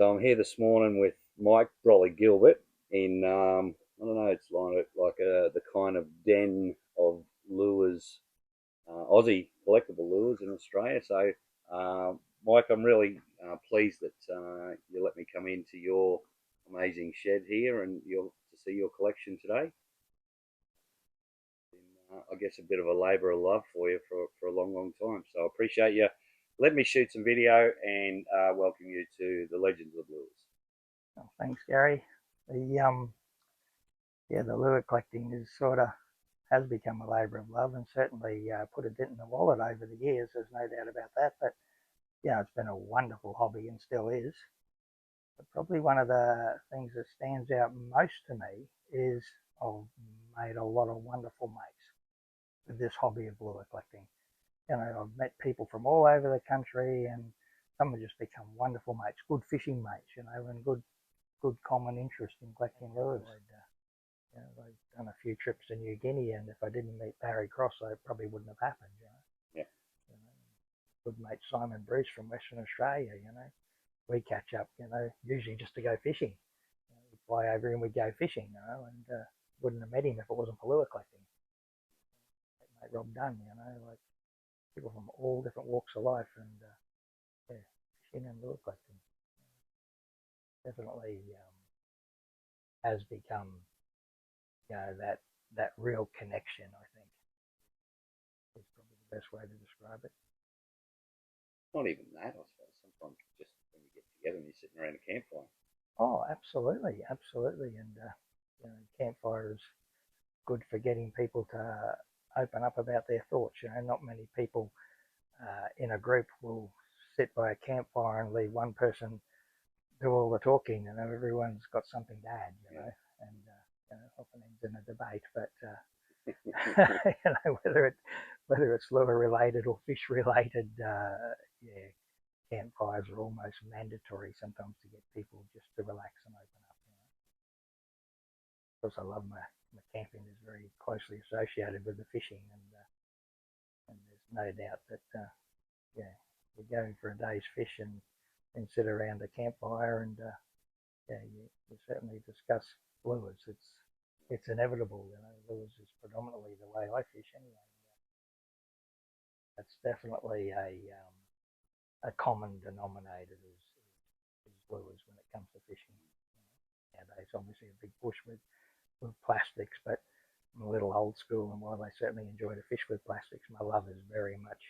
So I'm here this morning with Mike Brolly Gilbert in I don't know, it's like the kind of den of lures, Aussie collectible lures in Australia. So Mike, I'm really pleased that you let me come into your amazing shed here and to see your collection today. I guess a bit of a labour of love for you for a long, long time. So I appreciate you. Let me shoot some video and welcome you to the Legends of Lures. Oh, thanks, Gary. The lure collecting has become a labour of love, and certainly put a dent in the wallet over the years. There's no doubt about that. But yeah, it's been a wonderful hobby and still is. But probably one of the things that stands out most to me is I've made a lot of wonderful mates with this hobby of lure collecting. I've met people from all over the country, and some have just become wonderful mates, good fishing mates, and good common interest in collecting lures. I've done a few trips to New Guinea, and if I didn't meet Barry Cross, it probably wouldn't have happened. Yeah. Good mate Simon Bruce from Western Australia. We catch up. Usually just to go fishing. We'd fly over and we'd go fishing. And wouldn't have met him if it wasn't for lure collecting. Mate Rob Dunn. Like people from all different walks of life, and fishing and lure collecting definitely has become that real connection. I think is probably the best way to describe it. Not even that, I suppose. Sometimes just when you get together and you're sitting around a campfire. Oh, absolutely, and campfire is good for getting people to open up about their thoughts. Not many people in a group will sit by a campfire and leave one person do all the talking. Everyone's got something to add. And often ends in a debate. But whether it's lure related or fish related, campfires are almost mandatory sometimes to get people just to relax and open up. Of course, I love my camping is very closely associated with the fishing, and there's no doubt that you're going for a day's fish and sit around a campfire, and you certainly discuss lures. It's inevitable. Lures is predominantly the way I fish anyway. That's definitely a common denominator is lures when it comes to fishing. Nowadays, obviously a big push with plastics, but I'm a little old school, and while I certainly enjoy to fish with plastics, my love is very much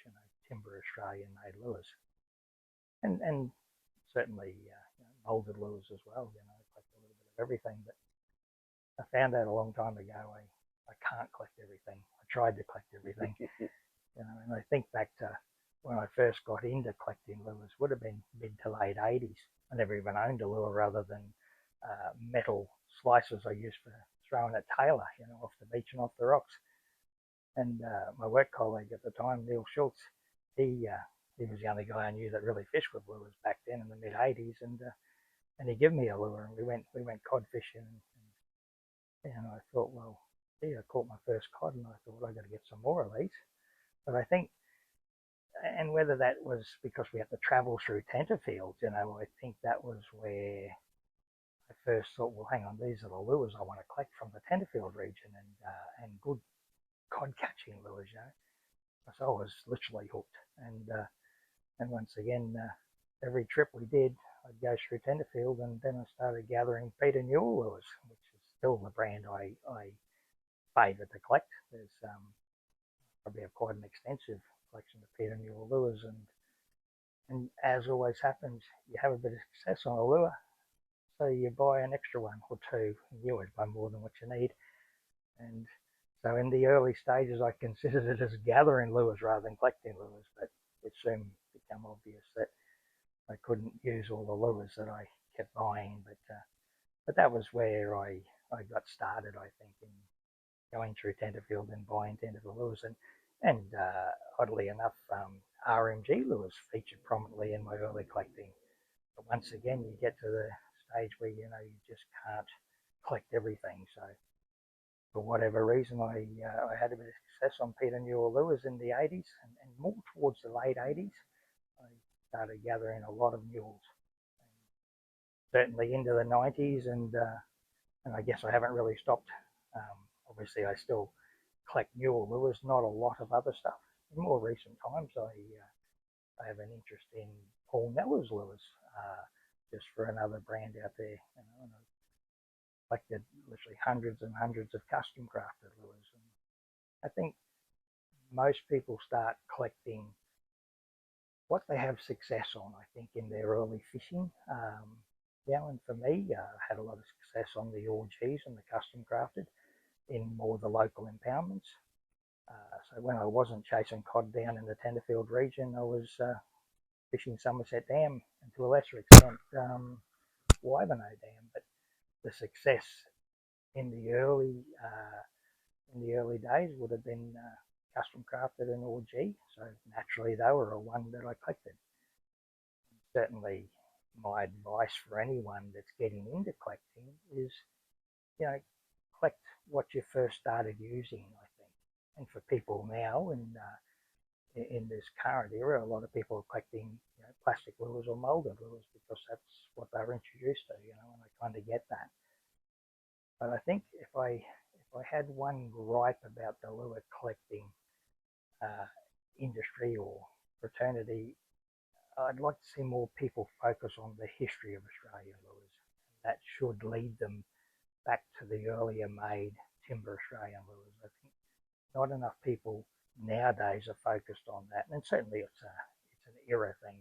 timber Australian made lures, and certainly molded lures as well. I collect a little bit of everything, but I found out a long time ago I can't collect everything. I tried to collect everything, and I think back to when I first got into collecting lures, would have been mid to late 80s. I never even owned a lure other than metal slices I used for throwing at tailor, off the beach and off the rocks. And my work colleague at the time, Neil Schultz, he was the only guy I knew that really fished with lures back then in the mid 80s, and he gave me a lure, and we went cod fishing, and I thought, well, gee, I caught my first cod, and I thought I got to get some more of these. But I think, and whether that was because we had to travel through Tenterfields, I think that was where I first thought, well, hang on, these are the lures I want to collect from the Tenterfield region, and good cod catching lures, So I was literally hooked, and once again, every trip we did, I'd go through Tenterfield, and then I started gathering Peter Newell lures, which is still the brand I favour to collect. There's probably have quite an extensive collection of Peter Newell lures, and as always happens, you have a bit of success on a lure, so you buy an extra one or two, and you always buy more than what you need. And so in the early stages, I considered it as gathering lures rather than collecting lures, but it soon became obvious that I couldn't use all the lures that I kept buying. But that was where I got started, I think, in going through Tenterfield and buying Tenterfield lures. And oddly enough, RMG lures featured prominently in my early collecting. But once again, you get to the stage where, you just can't collect everything. So for whatever reason, I had a bit of success on Peter Newell lures in the 80s, and more towards the late 80s, I started gathering a lot of Newells. certainly into the 90s, and I guess I haven't really stopped. Obviously, I still collect newer lures, not a lot of other stuff. In more recent times, I have an interest in Paul Neller's lures, just for another brand out there. And I've collected literally hundreds and hundreds of custom crafted lures. And I think most people start collecting what they have success on, I think, in their early fishing. And for me, I had a lot of success on the OGs and the custom crafted in more the local impoundments. So when I wasn't chasing cod down in the Tenterfield region, I was fishing Somerset Dam, and to a lesser extent, Wivenhoe Dam. But the success in the early days would have been custom crafted and OG. So naturally, they were a one that I collected. Certainly, my advice for anyone that's getting into collecting is, collect what you first started using, I think. And for people now, in this current era, a lot of people are collecting plastic lures or molded lures because that's what they were introduced to, and I kind of get that. But I think if I had one gripe about the lure collecting industry or fraternity, I'd like to see more people focus on the history of Australian lures. That should lead them back to the earlier made timber Australian lures. I think not enough people nowadays are focused on that, and certainly it's an era thing.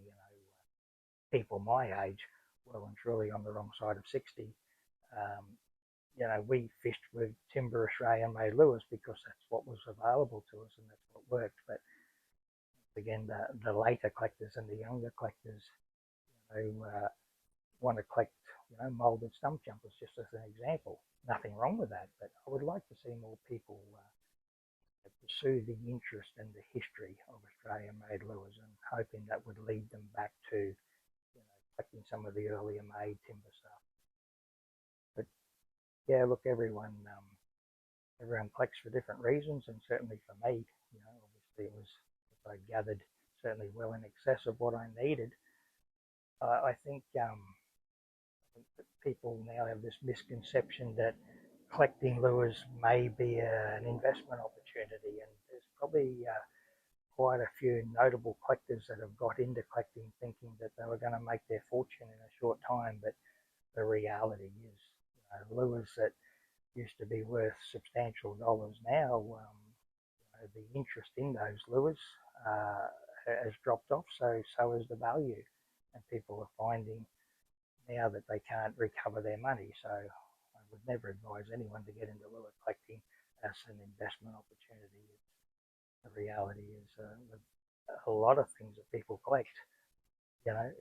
People my age, well and truly on the wrong side of 60. We fished with timber Australian made lures because that's what was available to us and that's what worked. But again, the later collectors and the younger collectors, want to collect, molded stump jumpers, just as an example. Nothing wrong with that, but I would like to see more people pursue the interest and the history of Australian-made lures, and hoping that would lead them back to, collecting some of the earlier made timber stuff. But yeah, look, everyone collects for different reasons, and certainly for me, obviously it was, I gathered, certainly well in excess of what I needed. I think that people now have this misconception that collecting lures may be an investment opportunity, and there's probably quite a few notable collectors that have got into collecting thinking that they were going to make their fortune in a short time. But the reality is, lures that used to be worth substantial dollars now, the interest in those lures has dropped off, so has the value, and people are finding now that they can't recover their money. So I would never advise anyone to get into lure collecting as an investment opportunity. The reality is, with a lot of things that people collect,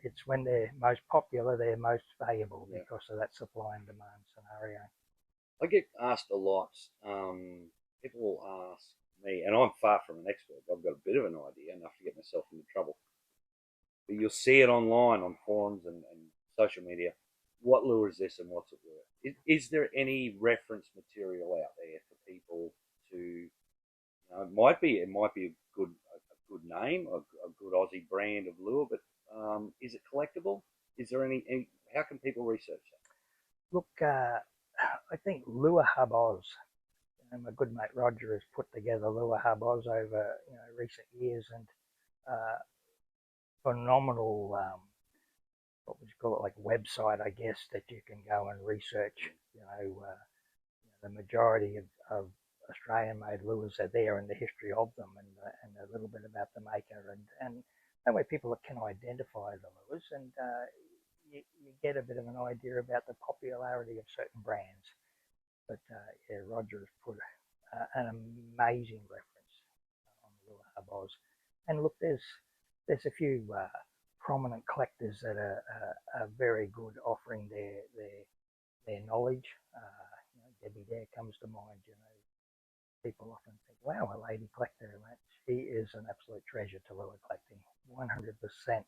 it's when they're most popular, they're most valuable because of that supply and demand scenario. I get asked a lot. People will ask me, and I'm far from an expert. I've got a bit of an idea, enough to get myself into trouble. But you'll see it online on forums and social media. What lure is this and what's it worth? Is there any reference material out there for people to? It might be a good name, a good Aussie brand of lure, but is it collectible? Is there any? How can people research that? Look, I think Lure Hub Oz, my good mate Roger has put together Lure Hub Oz over recent years, and phenomenal, what would you call it, like website, I guess, that you can go and research. The majority of Australian-made lures are there, and the history of them, and a little bit about the maker, and that way people can identify the lures, and you get a bit of an idea about the popularity of certain brands. But Roger has put an amazing reference on Lure Hub Oz. And look, there's a few prominent collectors that are very good offering their knowledge. Debbie Dare comes to mind. People often think, wow, a lady collector. She is an absolute treasure to lure collecting, 100%.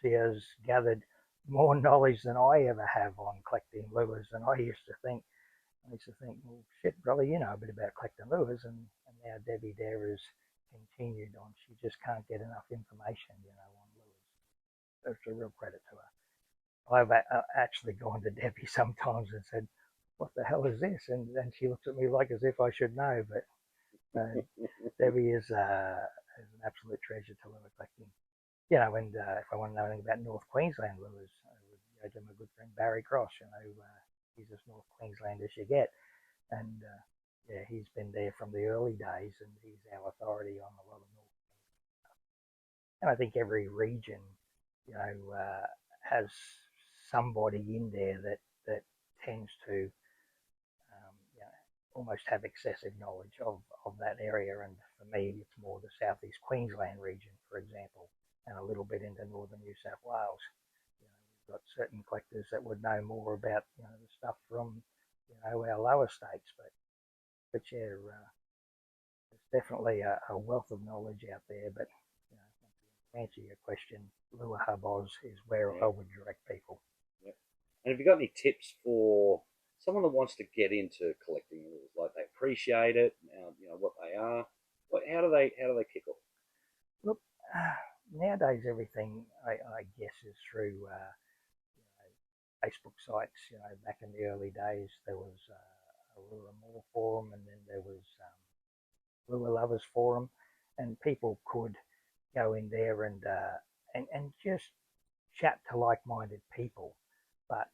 She has gathered more knowledge than I ever have on collecting lures. And I used to think, well, shit, brother, you know a bit about collecting lures. And now Debbie Dare has continued on. She just can't get enough information, on lures. It's a real credit to her. I've actually gone to Debbie sometimes and said, "What the hell is this?" And she looks at me like as if I should know. But Debbie is an absolute treasure to lure collecting. You know, and if I want to know anything about North Queensland lures, I would go to my good friend Barry Cross. You know, he's as North Queensland as you get, and yeah, he's been there from the early days, and he's our authority on a lot of North. And I think every region, you know, has somebody in there that tends to you know, almost have excessive knowledge of that area. And for me, it's more the southeast Queensland region, for example, and a little bit into northern New South Wales. You know, we've got certain collectors that would know more about the stuff from our lower states, but yeah, there's definitely a wealth of knowledge out there. But to answer your question, Lure Hub Oz is where Yeah. I would direct people. Yeah. And have you got any tips for someone that wants to get into collecting lures? Like they appreciate it, what they are. How do they kick off? Look, nowadays everything I guess is through Facebook sites. You know, back in the early days there was a Lure More forum, and then there was Lure Lovers forum, and people could go in there and just chat to like-minded people. But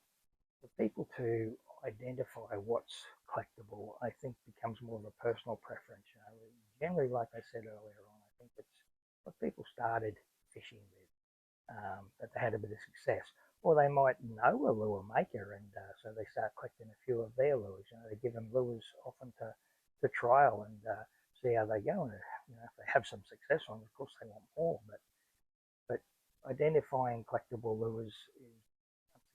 for people to identify what's collectible, I think becomes more of a personal preference. You know, generally, like I said earlier on, I think it's what people started fishing with, that they had a bit of success, or they might know a lure maker, and so they start collecting a few of their lures. You know, they give them lures often to trial and see how they go. And if they have some success on, of course they want more. But identifying collectible lures is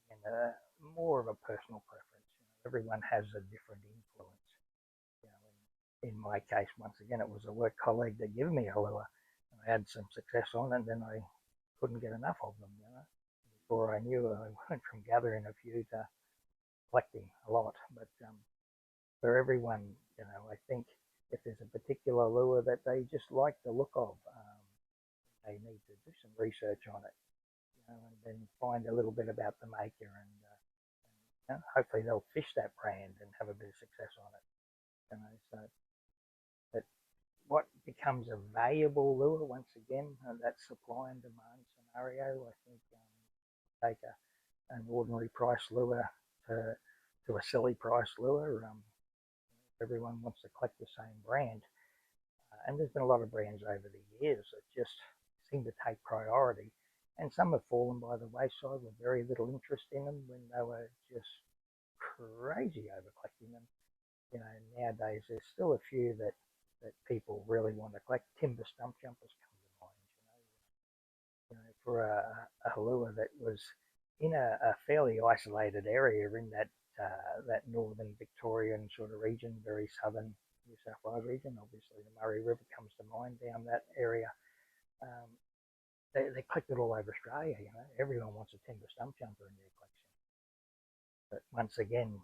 again, more of a personal preference. You know, everyone has a different influence. You know, in my case, once again, it was a work colleague that gave me a lure. I had some success on, and then I couldn't get enough of them. Before I knew it, I went from gathering a few to collecting a lot. But for everyone, I think if there's a particular lure that they just like the look of, they need to do some research on it, and then find a little bit about the maker, and hopefully they'll fish that brand and have a bit of success on it. So that what becomes a valuable lure, once again, that supply and demand scenario, I think take an ordinary price lure to a silly price lure. Everyone wants to collect the same brand, and there's been a lot of brands over the years that just seem to take priority, and some have fallen by the wayside with very little interest in them when they were just crazy over collecting them. Nowadays there's still a few that people really want to collect. Timber stump jumpers come to mind. For a lure that was in a fairly isolated area in that northern Victorian sort of region, very southern New South Wales region. Obviously, the Murray River comes to mind down that area. Um, they collect it all over Australia. Everyone wants a timber stump jumper in their collection. But once again,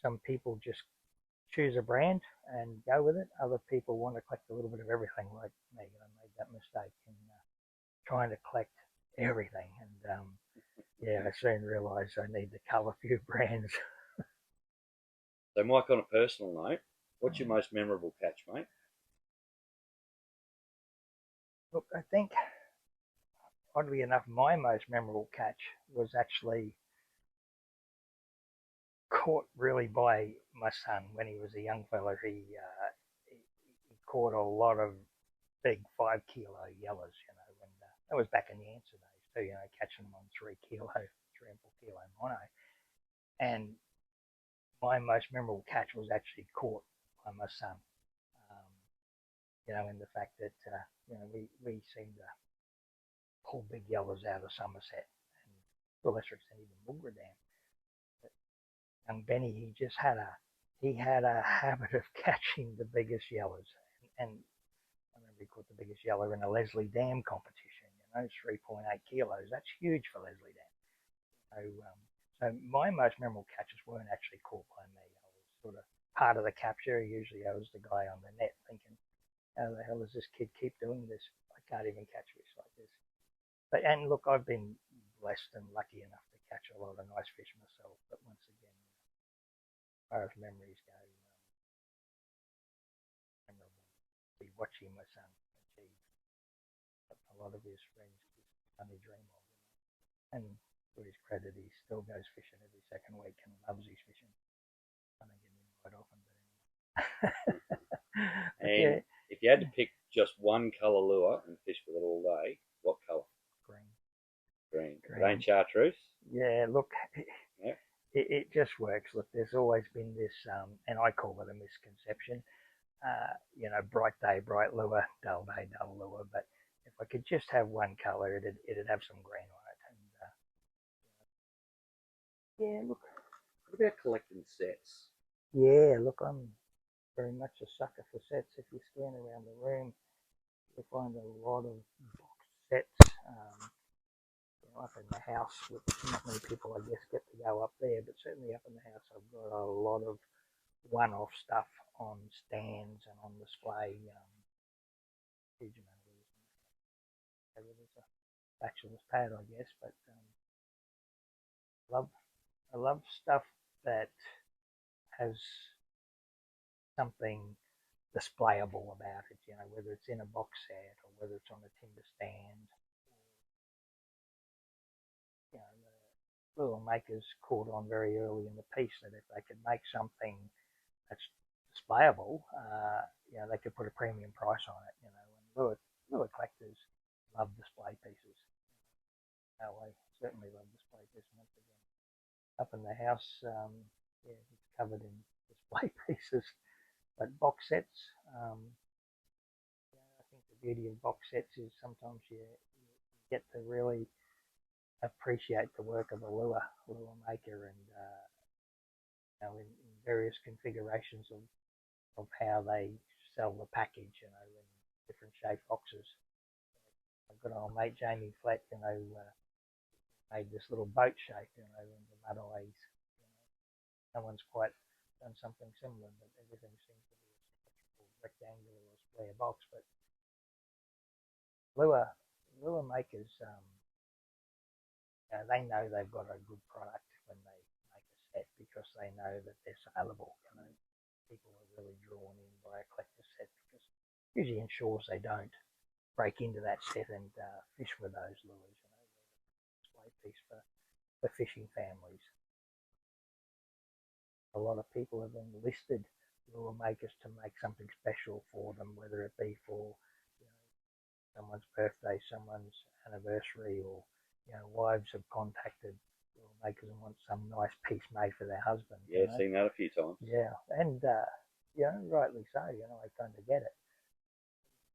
some people just choose a brand and go with it. Other people want to collect a little bit of everything, like me. I made that mistake in trying to collect everything, and yeah, I soon realised I need to cull a few brands. So, Mike, on a personal note, what's your most memorable catch, mate? Look, I think, oddly enough, my most memorable catch was actually caught really by my son when he was a young fella. He caught a lot of big 5 kilo yellows, and that was back in the answer days too, catching them on 3 kilo, 3 and 4 kilo mono. And my most memorable catch was actually caught by my son. Um, in the fact that we seem to pull big yellows out of Somerset, and to a lesser extent even Moogra Dam. But young Benny, he had a habit of catching the biggest yellows, and I remember he caught the biggest yellow in a Leslie Dam competition. 3.8 kilos. That's huge for Leslie Dam. So my most memorable catches weren't actually caught by me. I was sort of part of the capture. Usually I was the guy on the net thinking, how the hell does this kid keep doing this? I can't even catch fish like this. And look, I've been blessed and lucky enough to catch a lot of nice fish myself. But once again, as far as memories go, memorable. Be watching my son achieve what a lot of his friends just only dream of. And to his credit, he still goes fishing every second week and loves his fishing. I don't get him quite often, but anyway. And yeah, if you had to pick just one colour lure and fish with it all day, what colour? Green. Green. It ain't chartreuse? Yeah, look, yeah. It just works. Look, there's always been this, and I call it a misconception, bright day, bright lure, dull day, dull lure. But if I could just have one colour, it'd have some green on it. And yeah, look. What about collecting sets? Yeah, look, I'm very much a sucker for sets. If you scan around the room, you'll find a lot of box sets up in the house, which not many people, I guess, get to go up there, but certainly up in the house, I've got a lot of one-off stuff on stands and on display. Huge amount of reason. It's a bachelor's pad, I guess, but I love stuff that has something displayable about it, whether it's in a box set or whether it's on a timber stand. The little makers caught on very early in the piece that if they could make something that's displayable, they could put a premium price on it. And lure collectors love display pieces. I certainly love display pieces. Once again, up in the house, it's covered in display pieces. But box sets, I think the beauty of box sets is sometimes you get to really appreciate the work of a lure maker, and in various configurations of how they sell the package, in different shaped boxes. I've got old mate Jamie Flatt, made this little boat shape, in the mud eyes. No one's quite done something similar, but everything seems to be a symmetrical rectangular or square box. But lure makers, they know they've got a good product when they make a set, because they know that they're saleable. People are really drawn in by a collector's set, because usually ensures they don't break into that set and fish with those lures. Display piece for fishing families. A lot of people have enlisted lure makers to make something special for them, whether it be for someone's birthday, someone's anniversary, or wives have contacted lure makers and want some nice piece made for their husband. Yeah, seen that a few times. Yeah, and rightly so. I kind of get it.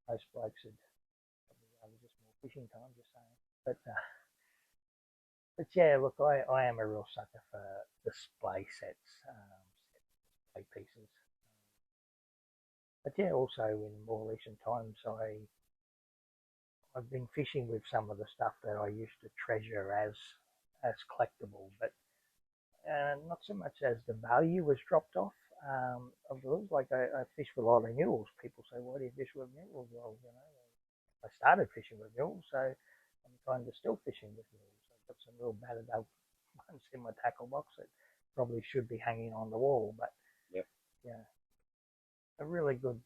Most blokes would probably just more fishing time, just saying. But yeah, look, I am a real sucker for display sets, display pieces. But yeah, also in more recent times, I've been fishing with some of the stuff that I used to treasure as collectible, but not so much as the value was dropped off of the lures. Like I fish with a lot of mules. People say, "Why do you fish with mules?" Well, I started fishing with mules, so I'm kind of still fishing with mules. I've got some real battered up ones in my tackle box that probably should be hanging on the wall, but yep. Yeah, a really good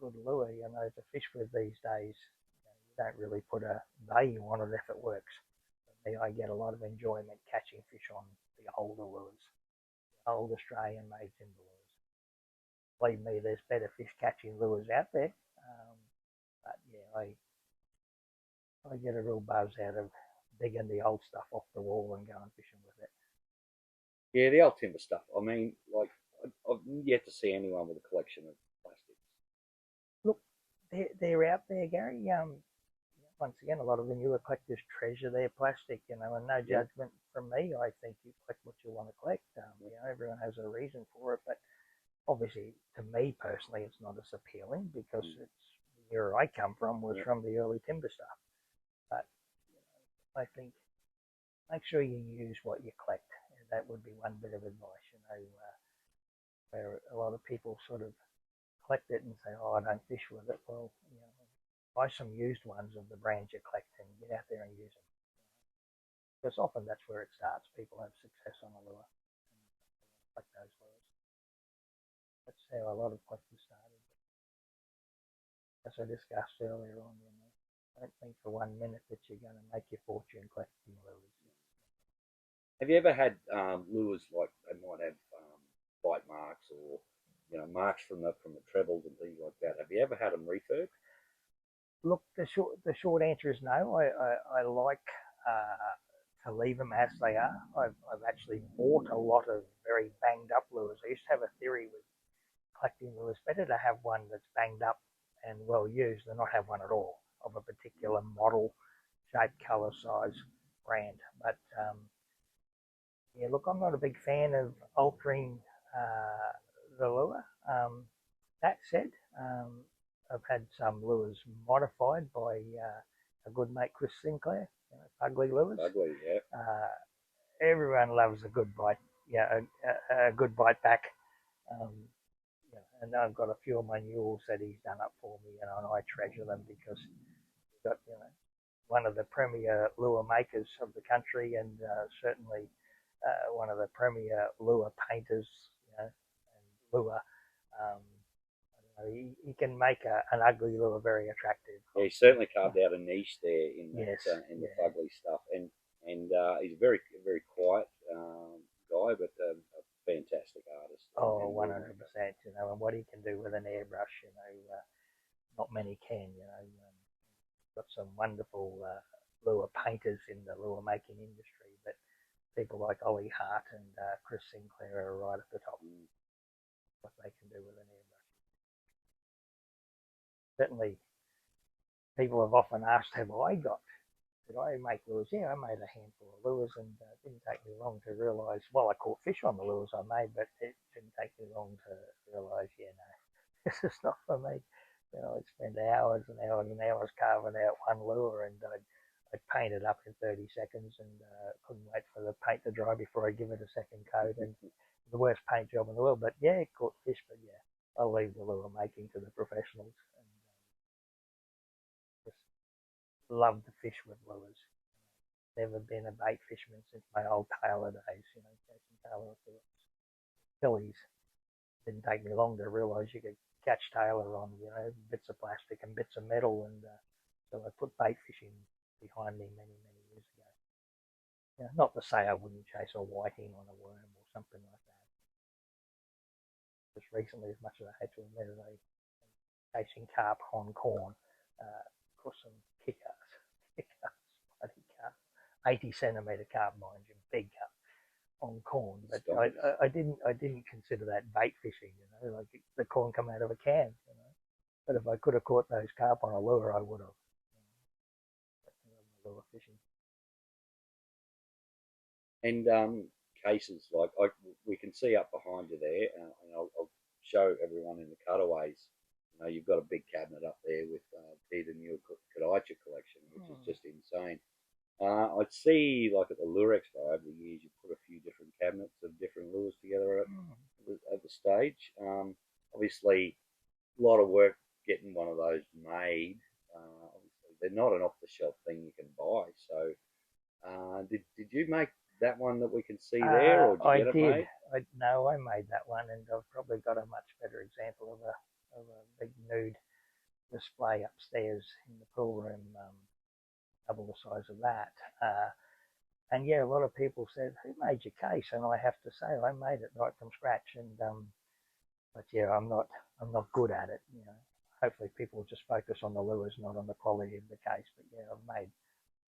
lure, to fish with these days. You don't really put a value on it if it works. For me, I get a lot of enjoyment catching fish on the older lures, the old Australian made timber lures. Believe me, there's better fish catching lures out there. But yeah, I get a real buzz out of digging the old stuff off the wall and going fishing with it. Yeah, the old timber stuff. I mean, like, I've yet to see anyone with a collection of plastics. Look, they're out there, Gary. Once again, a lot of the newer collectors treasure their plastic, and no judgment from me. I think you collect what you want to collect. Everyone has a reason for it, but obviously, to me personally, it's not as appealing, because it's the era I come from was from the early timber stuff. But I think make sure you use what you collect. That would be one bit of advice. Where a lot of people sort of collect it and say, "Oh, I don't fish with it." Well, buy some used ones of the brands you collect and get out there and use them. because often that's where it starts. People have success on a lure, like those lures. That's how a lot of collectors started. As I discussed earlier on, I don't think for 1 minute that you're going to make your fortune collecting lures. Have you ever had lures like they might have bite marks or marks from the trebles and things like that? Have you ever had them refurb? Look, the short answer is no. I like to leave them as they are. I've actually bought a lot of very banged up lures. I used to have a theory with collecting lures: better to have one that's banged up and well used than not have one at all of a particular model, shape, color, size, brand. But yeah, look, I'm not a big fan of altering the lure. That said, I've had some lures modified by a good mate, Chris Sinclair, Ugly Lures. Ugly, yeah. Everyone loves a good bite, a good bite back. Um, and I've got a few of my mules that he's done up for me, and I treasure them because he's got one of the premier lure makers of the country, and certainly one of the premier lure painters, and lure. Um, he can make an ugly lure very attractive. Yeah, he's certainly carved out a niche there in that, Yes, in the ugly stuff, and he's a very very quiet guy, but a fantastic artist. Oh, 100%. And what he can do with an airbrush, not many can. Got some wonderful lure painters in the lure making industry, but people like Ollie Hart and Chris Sinclair are right at the top. What they can do with an airbrush. Certainly, people have often asked, did I make lures? Yeah, I made a handful of lures, and it didn't take me long to realise, well, I caught fish on the lures I made, but it didn't take me long to realise, no, this is not for me. I'd spend hours and hours and hours carving out one lure, and I'd paint it up in 30 seconds and couldn't wait for the paint to dry before I give it a second coat, and the worst paint job in the world. But yeah, caught fish, but yeah, I'll leave the lure making to the professionals. And just love to fish with lures. Never been a bait fisherman since my old tailor days, catching tailor fillies. Didn't take me long to realise you could catch tailor on, bits of plastic and bits of metal, and so I put bait fishing behind me many, many years ago. Not to say I wouldn't chase a whiting on a worm or something like that. Just recently, as much as I had to admit it, I chasing carp on corn, caught some kick-ass bloody carp, 80 centimetre carp, mind you, big carp on corn. But I didn't consider that bait fishing, like the corn come out of a can. But if I could have caught those carp on a lure, I would have. Lure fishing. And cases like we can see up behind you there, and I'll show everyone in the cutaways. You've got a big cabinet up there with Peter New Kadaitcha collection, which is just insane. I'd see, like at the Lure Expo over the years, you put a few different cabinets of different lures together at the stage. Obviously, a lot of work getting one of those made. Obviously, they're not an off-the-shelf thing you can buy. So, did you make that one that we can see there, or did you get it made? No, I made that one, and I've probably got a much better example of a big nude display upstairs in the pool room, double the size of that. And yeah, a lot of people said, "Who made your case?" And I have to say, I made it right from scratch. And but yeah, I'm not good at it. Hopefully, people just focus on the lures, not on the quality of the case. But yeah, I've made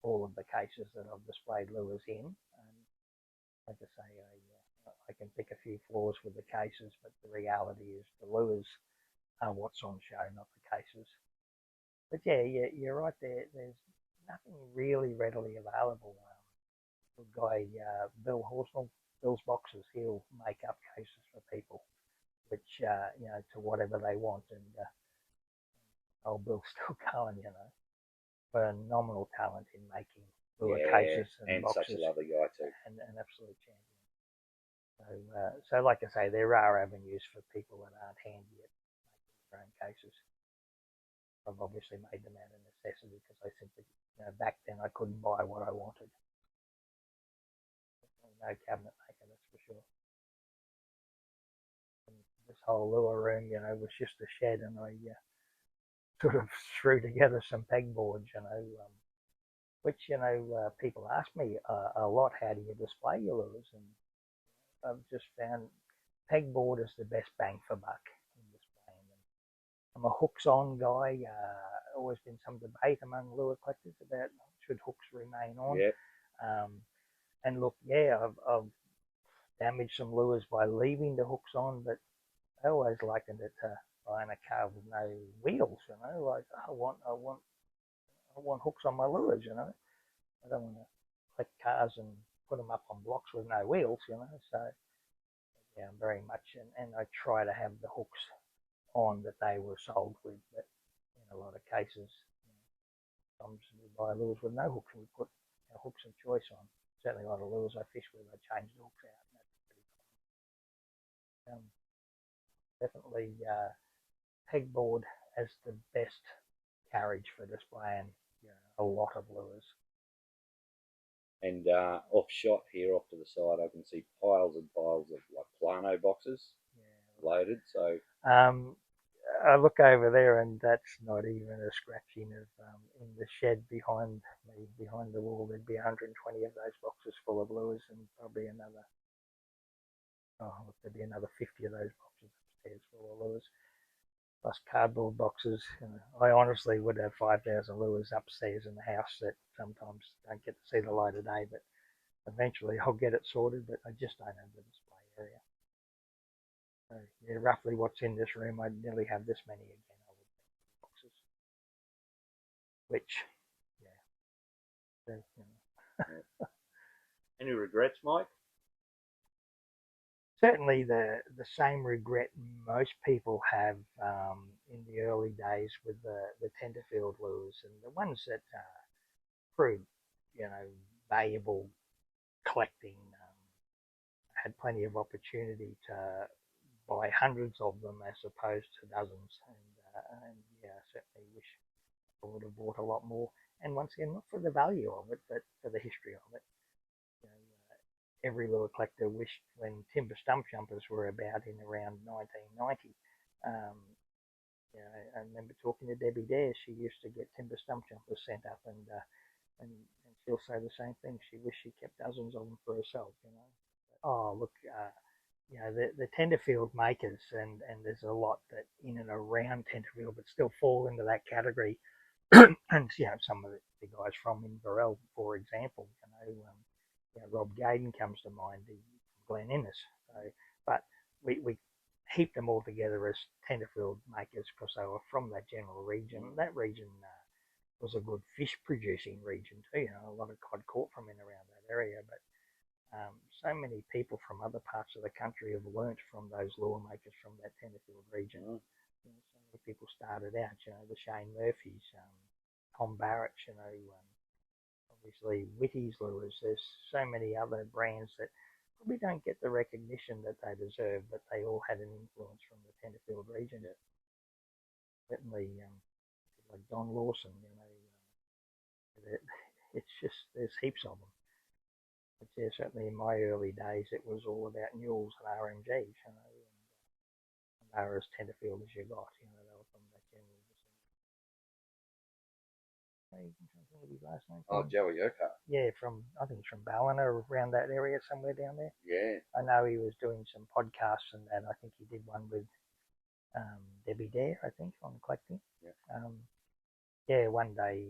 all of the cases that I've displayed lures in. And like I say, I can pick a few flaws with the cases, but the reality is the lures are what's on show, not the cases. But yeah, you're right there. There's nothing really readily available. Good guy, Bill Horsnell, Bill's Boxes, he'll make up cases for people, which, to whatever they want. And old Bill's still going, phenomenal talent in making lure cases and boxes. Such a lovely guy too. And an absolute champion. So like I say, there are avenues for people that aren't handy at making their own cases. I've obviously made them out of necessity because I simply, back then I couldn't buy what I wanted. no cabinet maker, that's for sure. And this whole lure room, was just a shed, and I sort of threw together some pegboards, which people ask me a lot, how do you display your lures? And I've just found pegboard is the best bang for buck in displaying them. I'm a hooks on guy. Always been some debate among lure collectors about should hooks remain on. Yeah. And look, yeah, I've damaged some lures by leaving the hooks on, but I always likened it to buying a car with no wheels. Like I want hooks on my lures. I don't want to collect cars and put them up on blocks with no wheels. So yeah, very much, and I try to have the hooks on that they were sold with, but in a lot of cases, sometimes we buy lures with no hooks and we put our hooks of choice on. Certainly a lot of lures I fish with, I change the hooks out. And that's pretty common. Definitely pegboard as the best carriage for displaying a lot of lures. And off shot here, off to the side, I can see piles and piles of like plano boxes loaded. So I look over there, and that's not even a scratching of in the shed behind me, behind the wall. There'd be 120 of those boxes full of lures, and probably there'd be another 50 of those boxes upstairs full of lures, plus cardboard boxes. I honestly would have 5,000 lures upstairs in the house that sometimes don't get to see the light of day, but eventually I'll get it sorted, but I just don't have the display area. So, yeah, roughly what's in this room, I'd nearly have this many again, I would think, boxes. Which, any regrets, Mike? Certainly the same regret most people have in the early days with the Tenterfield lures, and the ones that proved, valuable collecting. Had plenty of opportunity to buy hundreds of them as opposed to dozens, and yeah, I certainly wish I would have bought a lot more. And once again, not for the value of it, but for the history of it. Every lure collector wished when timber stump jumpers were about in around 1990. I remember talking to Debbie Dare. She used to get timber stump jumpers sent up, and she'll say the same thing. She wished she kept dozens of them for herself. Oh, look, the Tenterfield makers, and there's a lot that in and around Tenterfield, but still fall into that category. And some of the guys from Inverell, for example, Rob Gaydon comes to mind, from Glen Innes. So, but we heaped them all together as Tenterfield makers because they were from that general region. That region was a good fish producing region too. A lot of cod caught from in around that area, but so many people from other parts of the country have learnt from those lure makers from that Tenterfield region. So many people started out, the Shane Murphys, Tom Barrett, obviously Whitty's lures. There's so many other brands that probably don't get the recognition that they deserve, but they all had an influence from the Tenterfield region. Certainly, like Don Lawson, it's just there's heaps of them. But yeah, certainly in my early days, it was all about mules and RMGs, and they were as Tenterfield as you got. They were from that general. His last name? Joey Urquhart. Yeah, I think it's from Ballina, around that area, somewhere down there. Yeah. I know he was doing some podcasts and that. I think he did one with Debbie Dare, I think, on collecting. Yeah. One day, if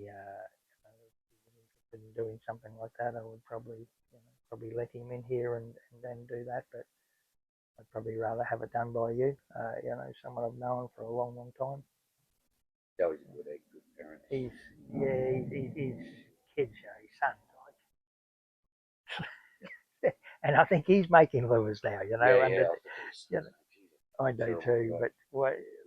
he was interested in doing something like that, I would probably let him in here and then do that. But I'd probably rather have it done by you. Someone I've known for a long, long time. Joey's a good egg, good parent. His kids, his son, like. And I think he's making lures now, I do too, but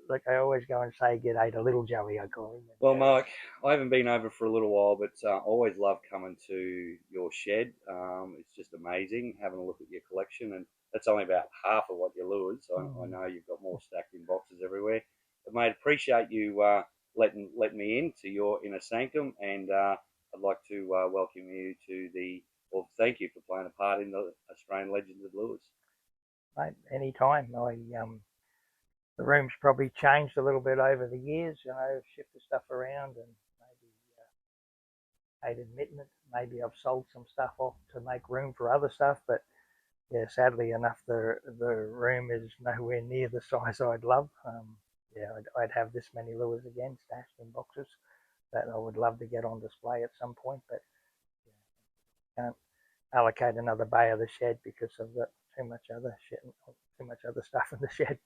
like I always go and say g'day to little Joey, I call him. Well, Mike, I haven't been over for a little while, but always love coming to your shed. It's just amazing having a look at your collection, and that's only about half of what your lures. I know you've got more stacked in boxes everywhere. But mate, appreciate you letting me into your inner sanctum, and I'd like to welcome you to the Well, thank you for playing a part in the Australian Legends of Lures. Mate, anytime. The room's probably changed a little bit over the years, shifted stuff around and maybe hate admitting it. Maybe I've sold some stuff off to make room for other stuff, but yeah, sadly enough, the room is nowhere near the size I'd love. I'd have this many lures again stashed in boxes that I would love to get on display at some point, but can't allocate another bay of the shed because I've got too much other shit, too much other stuff in the shed.